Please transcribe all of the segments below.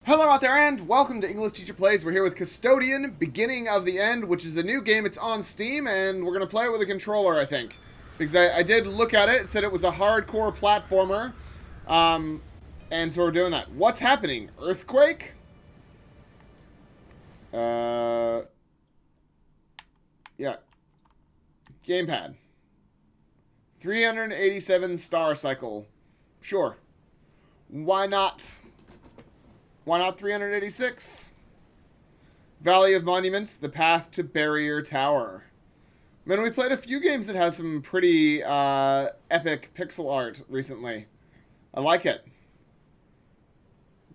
Hello out there and welcome to English Teacher Plays. We're here with Custodian, Beginning of the End, which is a new game. It's on Steam and we're going to play it with a controller, I think. Because I did look at it. It said it was a hardcore platformer. And so we're doing that. What's happening? Earthquake? Yeah. Gamepad. 387 star cycle. Sure. Why not? Why not 386? Valley of Monuments, The Path to Barrier Tower. Man, we played a few games that has some pretty epic pixel art recently. I like it.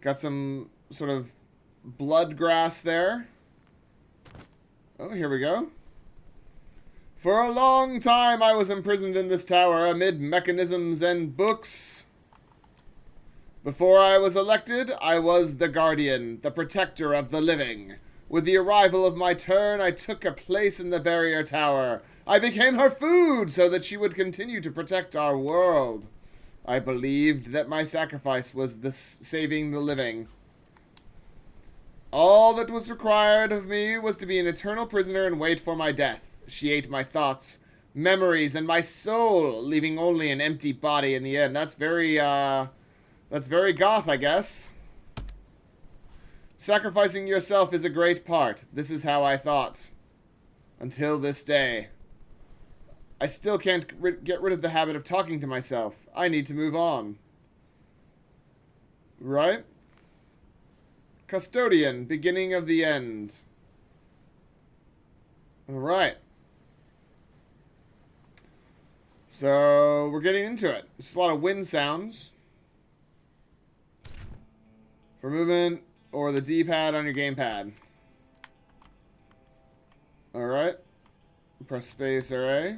Got some sort of blood grass there. Oh, here we go. For a long time I was imprisoned in this tower amid mechanisms and books. Before I was elected, I was the guardian, the protector of the living. With the arrival of my turn, I took a place in the barrier tower. I became her food so that she would continue to protect our world. I believed that my sacrifice was saving the living. All that was required of me was to be an eternal prisoner and wait for my death. She ate my thoughts, memories, and my soul, leaving only an empty body in the end. That's very goth, I guess. Sacrificing yourself is a great part. This is how I thought. Until this day. I still can't get rid of the habit of talking to myself. I need to move on. Right? Custodian, Beginning of the End. Alright. So, we're getting into it. Just a lot of wind sounds. For movement, or the D-pad on your gamepad. Alright. Press space, alright.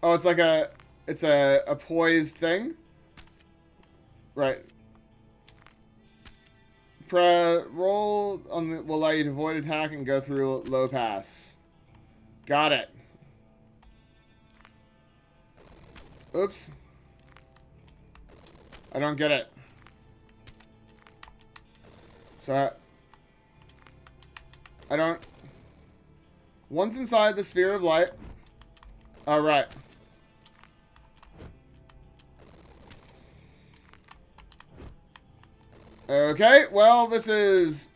Oh, it's like a poised thing? Right. Roll will allow you to avoid attack and go through low pass. Got it. Oops. I don't get it. So, I don't... Once inside the sphere of light... Alright. Okay, well, this is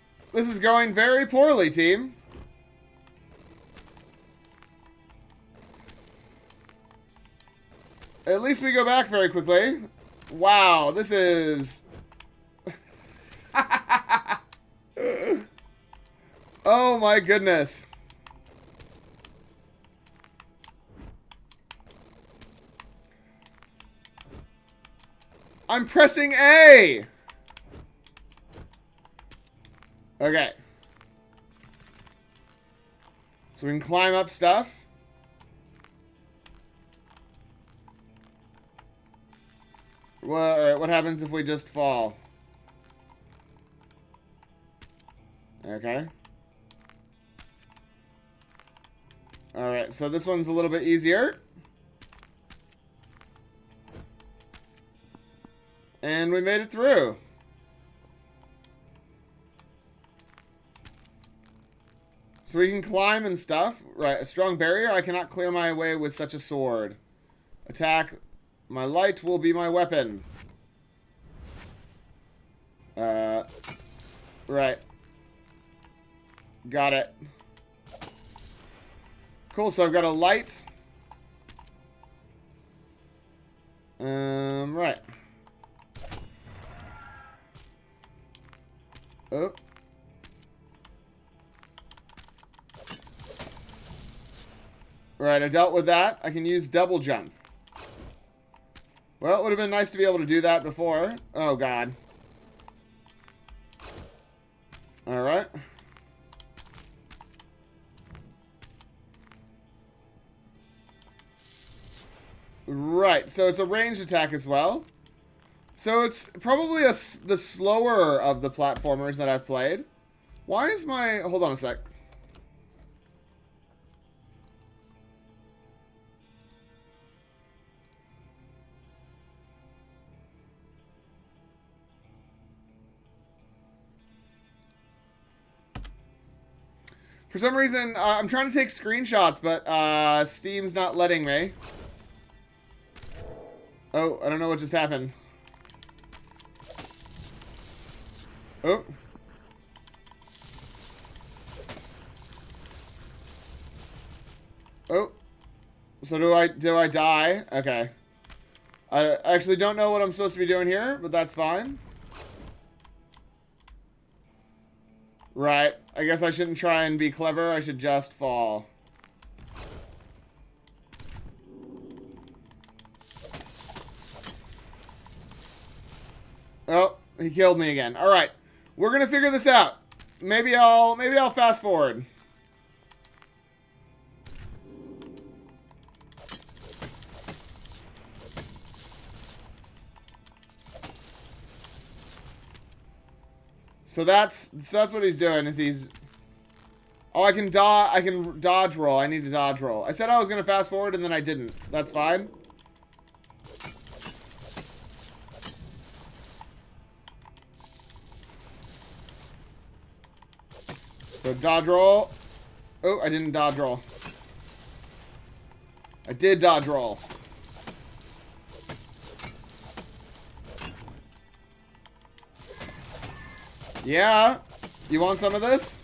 going very poorly, team. At least we go back very quickly. Wow, this is... Oh my goodness. I'm pressing A! Okay. So we can climb up stuff. Well, alright, what happens if we just fall? Okay. Alright, so this one's a little bit easier. And we made it through. So we can climb and stuff. Right, a strong barrier. I cannot clear my way with such a sword. Attack. My light will be my weapon. Right. Got it. Cool, so I've got a light. Right. Oh. Right, I dealt with that. I can use double jump. Well, it would have been nice to be able to do that before. Oh, God. Alright. Right, so it's a ranged attack as well. So it's probably the slower of the platformers that I've played. Why is my... Hold on a sec. For some reason, I'm trying to take screenshots, but Steam's not letting me. Oh, I don't know what just happened. Oh. Oh. So do I die? Okay. I actually don't know what I'm supposed to be doing here, but that's fine. Right. I guess I shouldn't try and be clever. I should just fall. Oh, he killed me again. All right. We're going to figure this out. Maybe I'll fast forward. So that's what he's doing. Is he's... Oh, I can dodge roll. I need to dodge roll. I said I was going to fast forward and then I didn't. That's fine. So dodge roll. Oh, I didn't dodge roll. I did dodge roll. Yeah. You want some of this?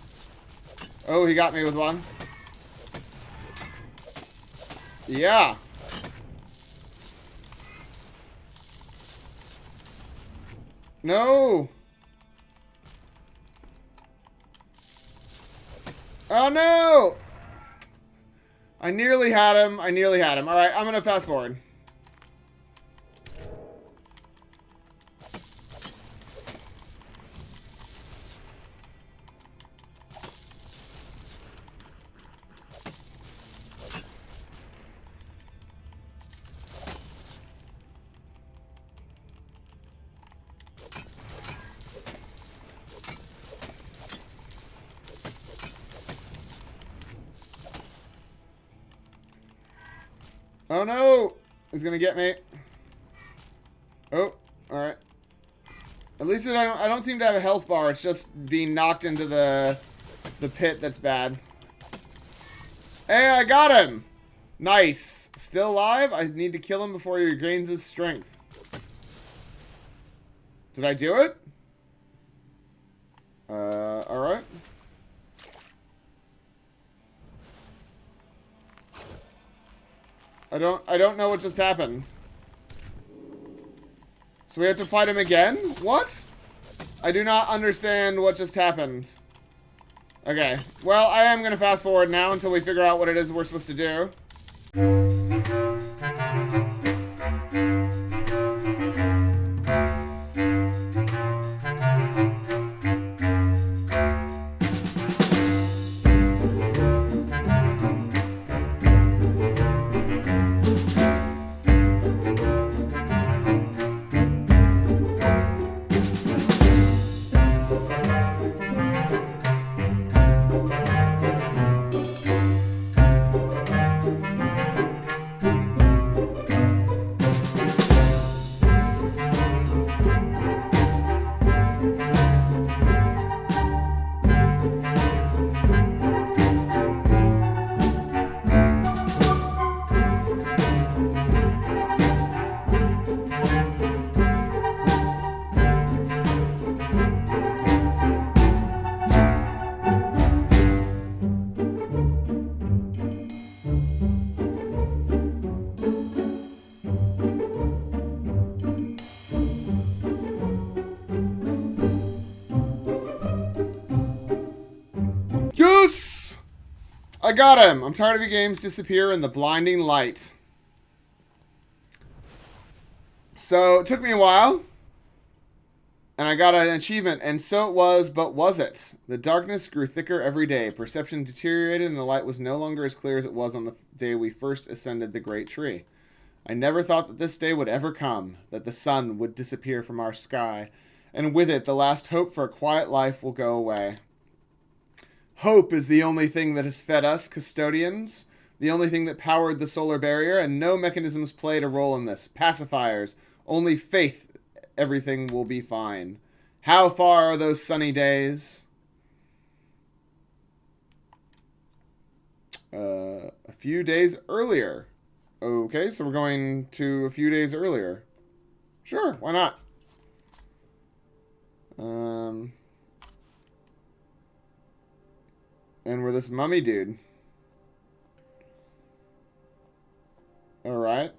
Oh, he got me with one. Yeah. No. Oh, no. I nearly had him. I nearly had him. All right, I'm going to fast forward. Oh no! He's gonna get me. Oh, alright. At least I don't seem to have a health bar. It's just being knocked into the pit that's bad. Hey, I got him! Nice. Still alive? I need to kill him before he regains his strength. Did I do it? Alright. I don't know what just happened. So we have to fight him again? What? I do not understand what just happened. Okay. Well, I am going to fast forward now until we figure out what it is we're supposed to do. Yes! I got him! I'm tired of your games disappear in the blinding light. So, it took me a while. And I got an achievement, and so it was, but was it? The darkness grew thicker every day. Perception deteriorated, and the light was no longer as clear as it was on the day we first ascended the great tree. I never thought that this day would ever come, that the sun would disappear from our sky, and with it, the last hope for a quiet life will go away. Hope is the only thing that has fed us, custodians, the only thing that powered the solar barrier, and no mechanisms played a role in this. Pacifiers, only faith, everything will be fine. How far are those sunny days? A few days earlier. Okay, so we're going to a few days earlier. Sure, why not? And we're this mummy dude. Alright.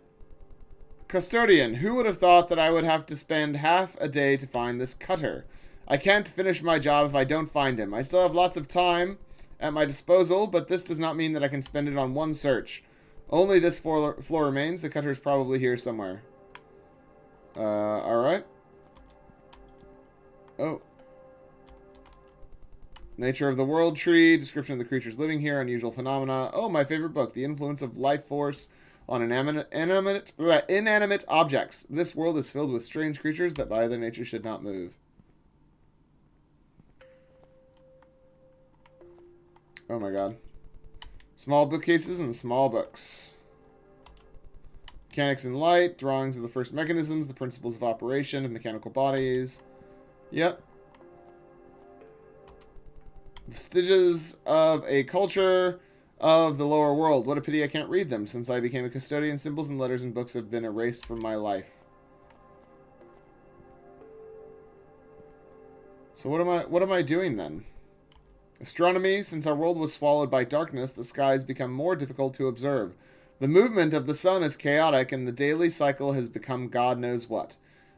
Custodian, who would have thought that I would have to spend half a day to find this cutter? I can't finish my job if I don't find him. I still have lots of time at my disposal, but this does not mean that I can spend it on one search. Only this floor remains. The cutter is probably here somewhere. Alright. Oh. Nature of the world tree, description of the creatures living here, unusual phenomena. Oh, my favorite book, The Influence of Life Force on Inanimate Objects. This world is filled with strange creatures that by their nature should not move. Oh my god. Small bookcases and small books. Mechanics in light, drawings of the first mechanisms, the principles of operation of mechanical bodies. Yep. Vestiges of a culture of the lower world. What a pity I can't read them. Since I became a custodian, symbols and letters and books have been erased from my life. So what am I doing then? Astronomy. Since our world was swallowed by darkness, the skies become more difficult to observe. The movement of the sun is chaotic, and the daily cycle has become God knows what.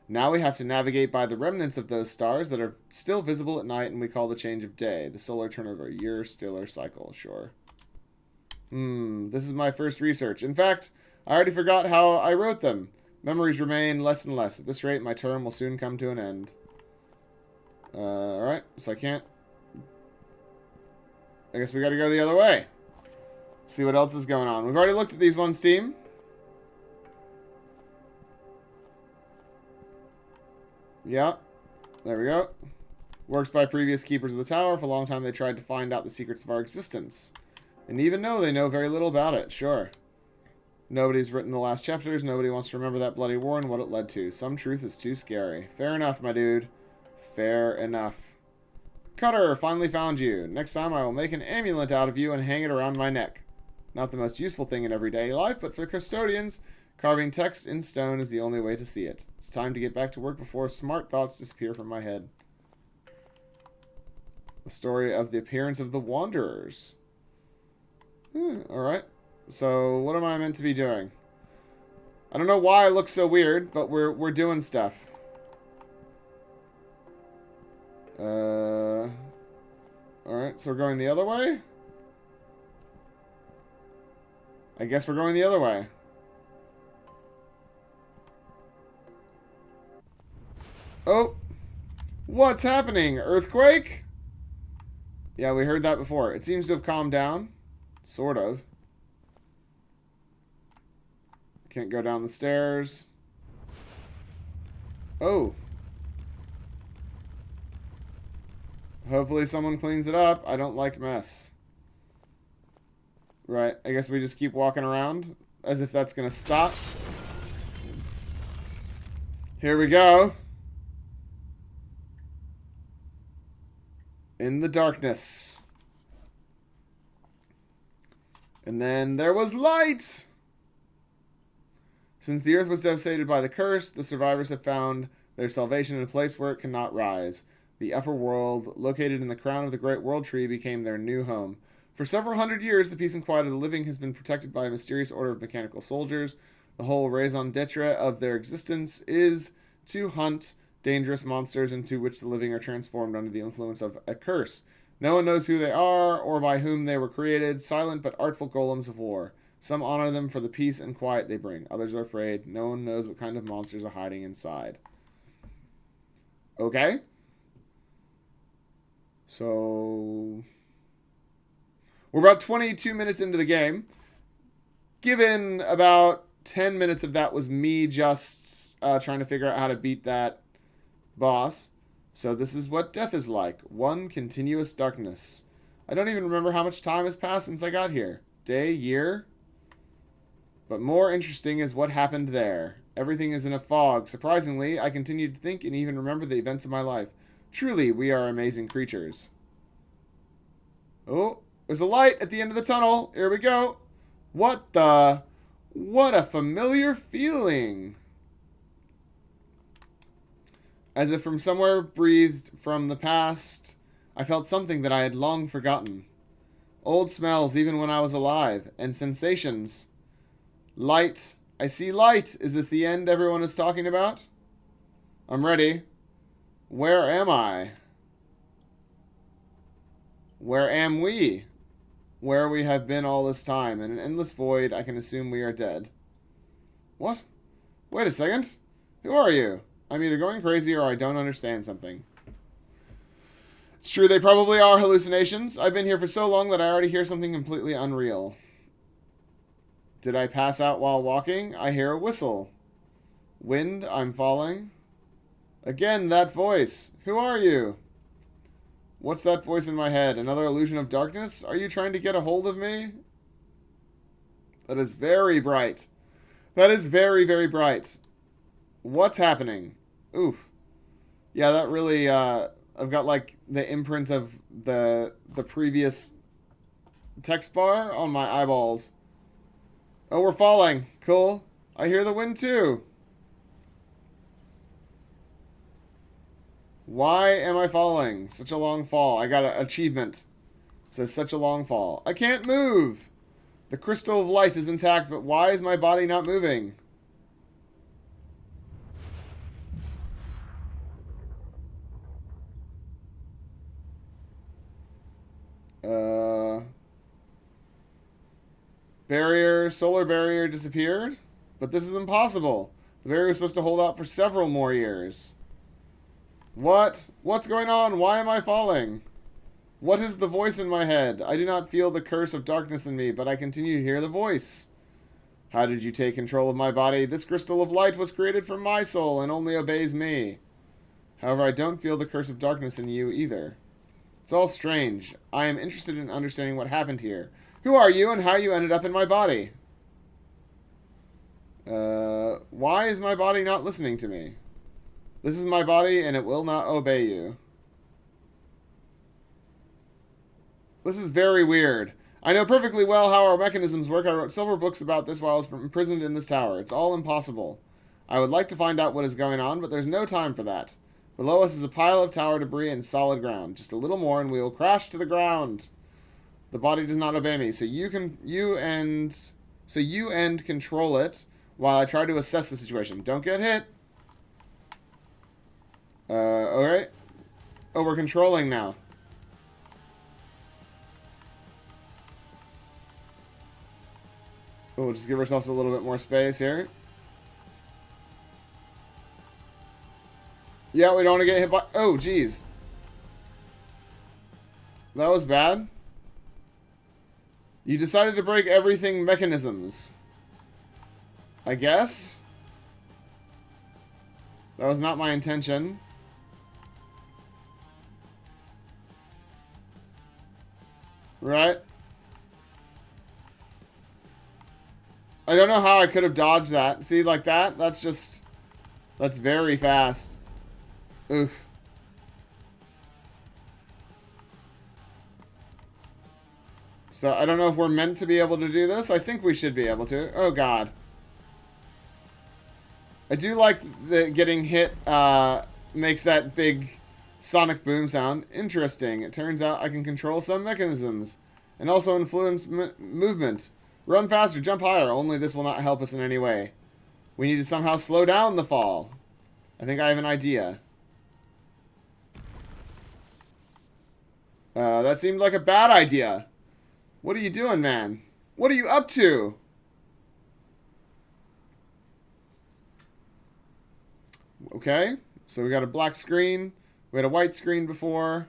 Now we have to navigate by the remnants of those stars that are still visible at night, and we call the change of day. The solar turn of a year stellar cycle, sure. This is my first research. In fact, I already forgot how I wrote them. Memories remain less and less. At this rate, my term will soon come to an end. Alright, so I can't... I guess we gotta go the other way. See what else is going on. We've already looked at these on Steam. Yeah, there we go. Works by previous keepers of the tower. For a long time they tried to find out the secrets of our existence. And even though they know very little about it, sure. Nobody's written the last chapters. Nobody wants to remember that bloody war and what it led to. Some truth is too scary. Fair enough, my dude. Fair enough. Cutter, finally found you. Next time I will make an amulet out of you and hang it around my neck. Not the most useful thing in everyday life, but for custodians, carving text in stone is the only way to see it. It's time to get back to work before smart thoughts disappear from my head. The story of the appearance of the Wanderers. Alright. So, what am I meant to be doing? I don't know why it looks so weird, but we're doing stuff. Alright, so we're going the other way? I guess we're going the other way. Oh! What's happening? Earthquake? Yeah, we heard that before. It seems to have calmed down. Sort of. Can't go down the stairs. Oh. Hopefully someone cleans it up. I don't like mess. Right, I guess we just keep walking around as if that's gonna stop. Here we go. In the darkness. And then there was light! Since the earth was devastated by the curse, the survivors have found their salvation in a place where it cannot rise. The upper world, located in the crown of the great world tree, became their new home. For several hundred years, the peace and quiet of the living has been protected by a mysterious order of mechanical soldiers. The whole raison d'etre of their existence is to hunt dangerous monsters into which the living are transformed under the influence of a curse. No one knows who they are or by whom they were created, silent but artful golems of war. Some honor them for the peace and quiet they bring. Others are afraid. No one knows what kind of monsters are hiding inside. Okay. So... we're about 22 minutes into the game. Given about 10 minutes of that was me just trying to figure out how to beat that boss. So this is what death is like. One continuous darkness. I don't even remember how much time has passed since I got here. Day, year? But more interesting is what happened there. Everything is in a fog. Surprisingly, I continued to think and even remember the events of my life. Truly, we are amazing creatures. Oh, There's a light at the end of the tunnel. Here we go. What the? What a familiar feeling. As if from somewhere breathed from the past, I felt something that I had long forgotten. Old smells even when I was alive, and sensations. Light. I see light. Is this the end everyone is talking about? I'm ready. Where am I? Where am we? Where we have been all this time. In an endless void, I can assume we are dead. What? Wait a second. Who are you? I'm either going crazy or I don't understand something. It's true, they probably are hallucinations. I've been here for so long that I already hear something completely unreal. Did I pass out while walking? I hear a whistle. Wind, I'm falling. Again, that voice. Who are you? What's that voice in my head? Another illusion of darkness? Are you trying to get a hold of me? That is very bright. That is very, very bright. What's happening? Oof. Yeah, that really, I've got, like, the imprint of the previous text bar on my eyeballs. Oh, we're falling. Cool. I hear the wind, too. Why am I falling? Such a long fall. I got an achievement. It says such a long fall. I can't move. The crystal of light is intact, but why is my body not moving? Solar barrier disappeared? But this is impossible. The barrier was supposed to hold out for several more years. What? What's going on? Why am I falling? What is the voice in my head? I do not feel the curse of darkness in me, but I continue to hear the voice. How did you take control of my body? This crystal of light was created for my soul and only obeys me. However, I don't feel the curse of darkness in you either. It's all strange. I am interested in understanding what happened here. Who are you and how you ended up in my body? Why is my body not listening to me? This is my body and it will not obey you. This is very weird. I know perfectly well how our mechanisms work. I wrote several books about this while I was imprisoned in this tower. It's all impossible. I would like to find out what is going on, but there's no time for that. Below us is a pile of tower debris and solid ground. Just a little more and we will crash to the ground. The body does not obey me, so you end control it while I try to assess the situation. Don't get hit. Alright. Oh, we're controlling now. We'll just give ourselves a little bit more space here. Yeah, we don't want to get hit by... Oh, jeez. That was bad. You decided to break everything mechanisms. I guess? That was not my intention. Right? I don't know how I could have dodged that. See, like that? That's just... That's very fast. Oof. So, I don't know if we're meant to be able to do this. I think we should be able to. Oh, God. I do like that getting hit makes that big sonic boom sound. Interesting. It turns out I can control some mechanisms and also influence movement. Run faster, jump higher. Only this will not help us in any way. We need to somehow slow down the fall. I think I have an idea. That seemed like a bad idea. What are you doing, man? What are you up to? Okay, so we got a black screen. We had a white screen before.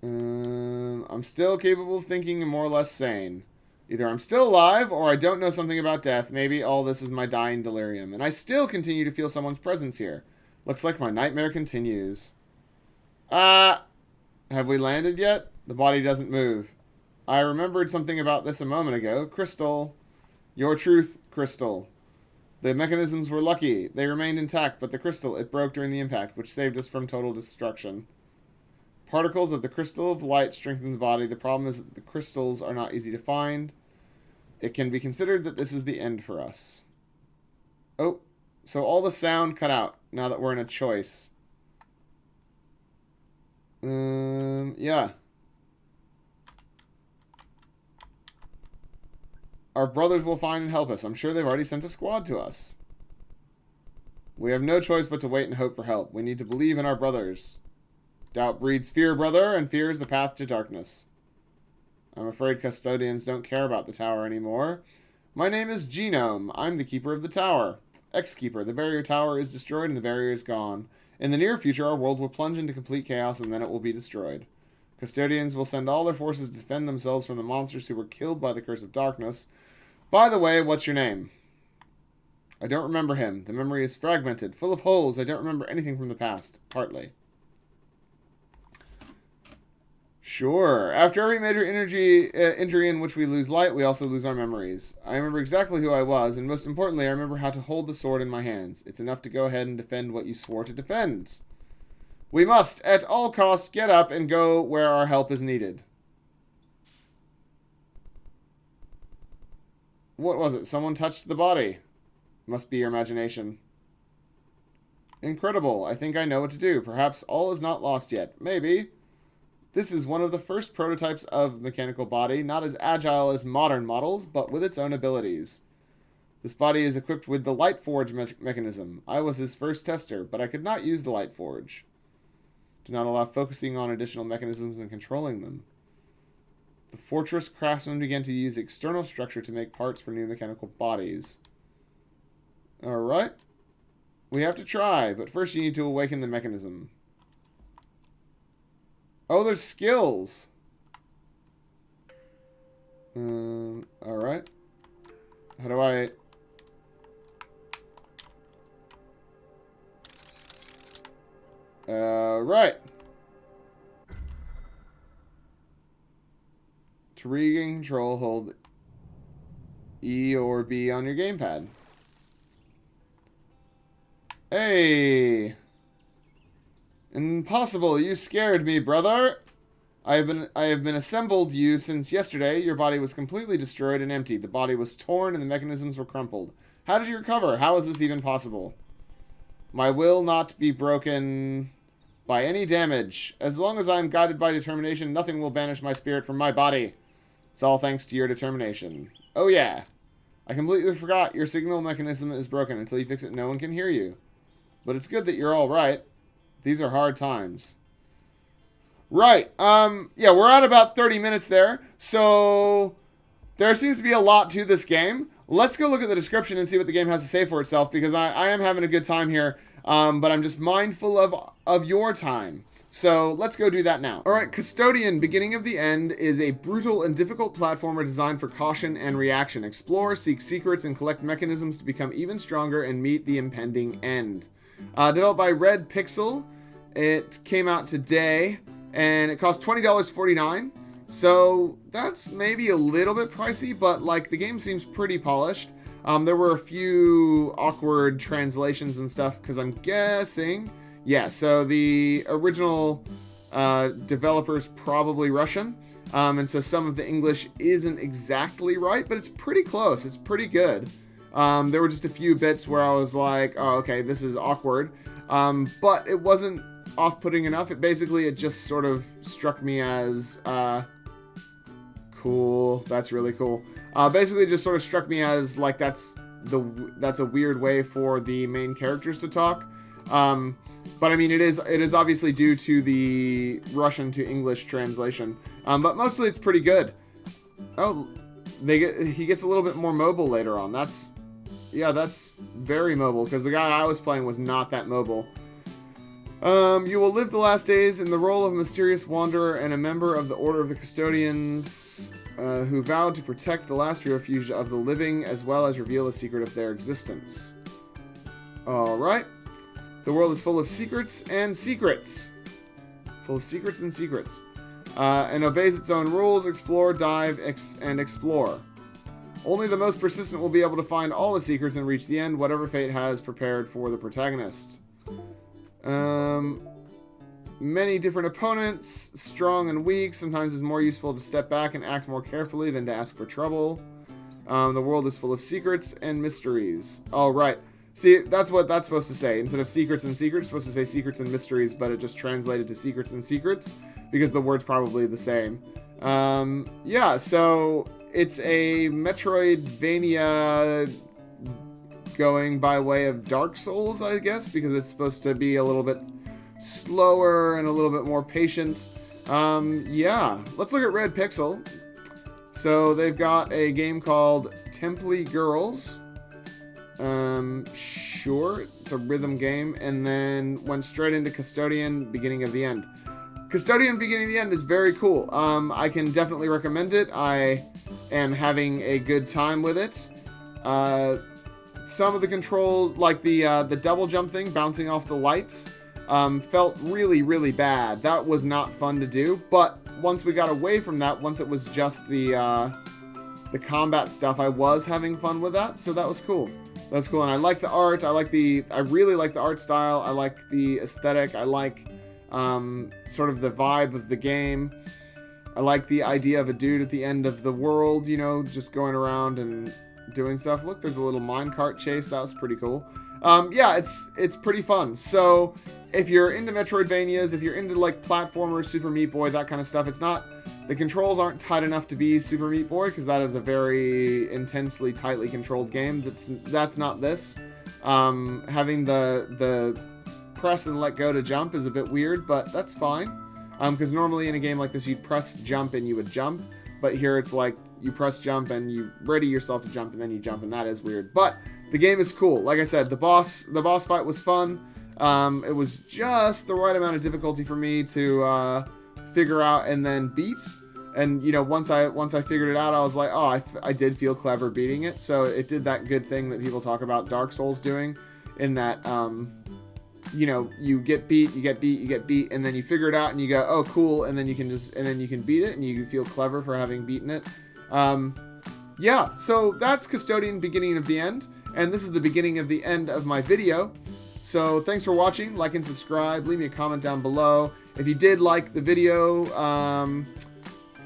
I'm still capable of thinking and more or less sane. Either I'm still alive or I don't know something about death. Maybe all this is my dying delirium. And I still continue to feel someone's presence here. Looks like my nightmare continues. Have we landed yet? The body doesn't move. I remembered something about this a moment ago. Crystal. Your truth, Crystal. The mechanisms were lucky. They remained intact, but the crystal, it broke during the impact, which saved us from total destruction. Particles of the crystal of light strengthen the body. The problem is that the crystals are not easy to find. It can be considered that this is the end for us. Oh, so all the sound cut out now that we're in a choice. Yeah. Our brothers will find and help us. I'm sure they've already sent a squad to us. We have no choice but to wait and hope for help. We need to believe in our brothers. Doubt breeds fear, brother, and fear is the path to darkness. I'm afraid custodians don't care about the tower anymore. My name is Genome. I'm the keeper of the tower. Ex-keeper. The barrier tower is destroyed and the barrier is gone. In the near future, our world will plunge into complete chaos and then it will be destroyed. Custodians will send all their forces to defend themselves from the monsters who were killed by the curse of darkness. By the way, what's your name? I don't remember him. The memory is fragmented, full of holes. I don't remember anything from the past. Partly. Sure. After every major injury in which we lose light, we also lose our memories. I remember exactly who I was, and most importantly, I remember how to hold the sword in my hands. It's enough to go ahead and defend what you swore to defend. We must, at all costs, get up and go where our help is needed. What was it? Someone touched the body. Must be your imagination. Incredible. I think I know what to do. Perhaps all is not lost yet. Maybe. This is one of the first prototypes of mechanical body, not as agile as modern models, but with its own abilities. This body is equipped with the Light Forge mechanism. I was his first tester, but I could not use the Light Forge. Do not allow focusing on additional mechanisms and controlling them. The Fortress craftsman began to use external structure to make parts for new mechanical bodies. Alright. We have to try, but first you need to awaken the mechanism. Oh, there's skills. Alright. How do I... Right. To regain control, hold E or B on your gamepad. Hey! Impossible, you scared me, brother. I have been assembled you since yesterday. Your body was completely destroyed and empty. The body was torn and the mechanisms were crumpled. How did you recover? How is this even possible? My will not be broken by any damage. As long as I am guided by determination, nothing will banish my spirit from my body. It's all thanks to your determination. Oh yeah. I completely forgot your signal mechanism is broken. Until you fix it, no one can hear you. But it's good that you're all right. These are hard times. Right. Yeah, we're at about 30 minutes there. So there seems to be a lot to this game. Let's go look at the description and see what the game has to say for itself, because I am having a good time here. But I'm just mindful of your time. So let's go do that now. All right, Custodian, Beginning of the End is a brutal and difficult platformer designed for caution and reaction. Explore, seek secrets, and collect mechanisms to become even stronger and meet the impending end. Developed by Red Pixel. It came out today, and it cost $20.49. So that's maybe a little bit pricey, but like the game seems pretty polished. There were a few awkward translations and stuff, because I'm guessing... Yeah, so the original developer's probably Russian, and so some of the English isn't exactly right, but it's pretty close. It's pretty good. There were just a few bits where I was like, oh, okay, this is awkward. But it wasn't off-putting enough. It just sort of struck me as cool. That's really cool. Basically, it just sort of struck me as like that's a weird way for the main characters to talk. But I mean, it is obviously due to the Russian to English translation. But mostly it's pretty good. Oh, he gets a little bit more mobile later on. That's very mobile, because the guy I was playing was not that mobile. You will live the last days in the role of a mysterious wanderer and a member of the Order of the Custodians, who vowed to protect the last refuge of the living, as well as reveal the secret of their existence. Alright. The world is full of secrets and secrets. Full of secrets and secrets. And obeys its own rules. Explore, dive, and explore. Only the most persistent will be able to find all the secrets and reach the end, whatever fate has prepared for the protagonist. many different opponents, strong and weak. Sometimes it's more useful to step back and act more carefully than to ask for trouble. The world is full of secrets and mysteries. Oh, right. See, that's what that's supposed to say. Instead of secrets and secrets, it's supposed to say secrets and mysteries, but it just translated to secrets and secrets because the word's probably the same. Yeah, so it's a Metroidvania going by way of Dark Souls, I guess, because it's supposed to be a little bit slower and a little bit more patient. Yeah, let's look at Red Pixel. So they've got a game called Temple Girls. Sure, it's a rhythm game, and then went straight into Custodian, Beginning of the End. Custodian, Beginning of the End is very cool. I can definitely recommend it. I am having a good time with it. Some of the control, like the double jump thing, bouncing off the lights, felt really, really bad. That was not fun to do, but once we got away from that, once it was just the combat stuff, I was having fun with that, so that was cool. That's cool, and I like the art. I really like the art style. I like the aesthetic. I like sort of the vibe of the game. I like the idea of a dude at the end of the world, you know, just going around and doing stuff. Look, there's a little minecart chase. That was pretty cool. Yeah, it's pretty fun. So if you're into Metroidvanias, if you're into like platformers, Super Meat Boy, that kind of stuff, the controls aren't tight enough to be Super Meat Boy, because that is a very intensely, tightly controlled game. That's not this. Having the press and let go to jump is a bit weird, but that's fine. Because normally in a game like this, you'd press jump and you would jump, but here it's like you press jump and you ready yourself to jump and then you jump, and that is weird. But the game is cool. Like I said, the boss fight was fun. It was just the right amount of difficulty for me to figure out and then beat. And you know, once I figured it out, I was like, oh, I did feel clever beating it. So it did that good thing that people talk about Dark Souls doing, in that you know, you get beat, and then you figure it out and you go, oh, cool, and then you can beat it and you feel clever for having beaten it. Yeah, so that's Custodian, Beginning of the End, and this is the beginning of the end of my video. So thanks for watching. Like and subscribe. Leave me a comment down below. If you did like the video,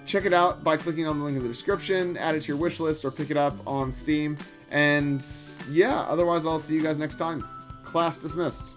check it out by clicking on the link in the description, add it to your wish list, or pick it up on Steam. And yeah, otherwise I'll see you guys next time. Class dismissed.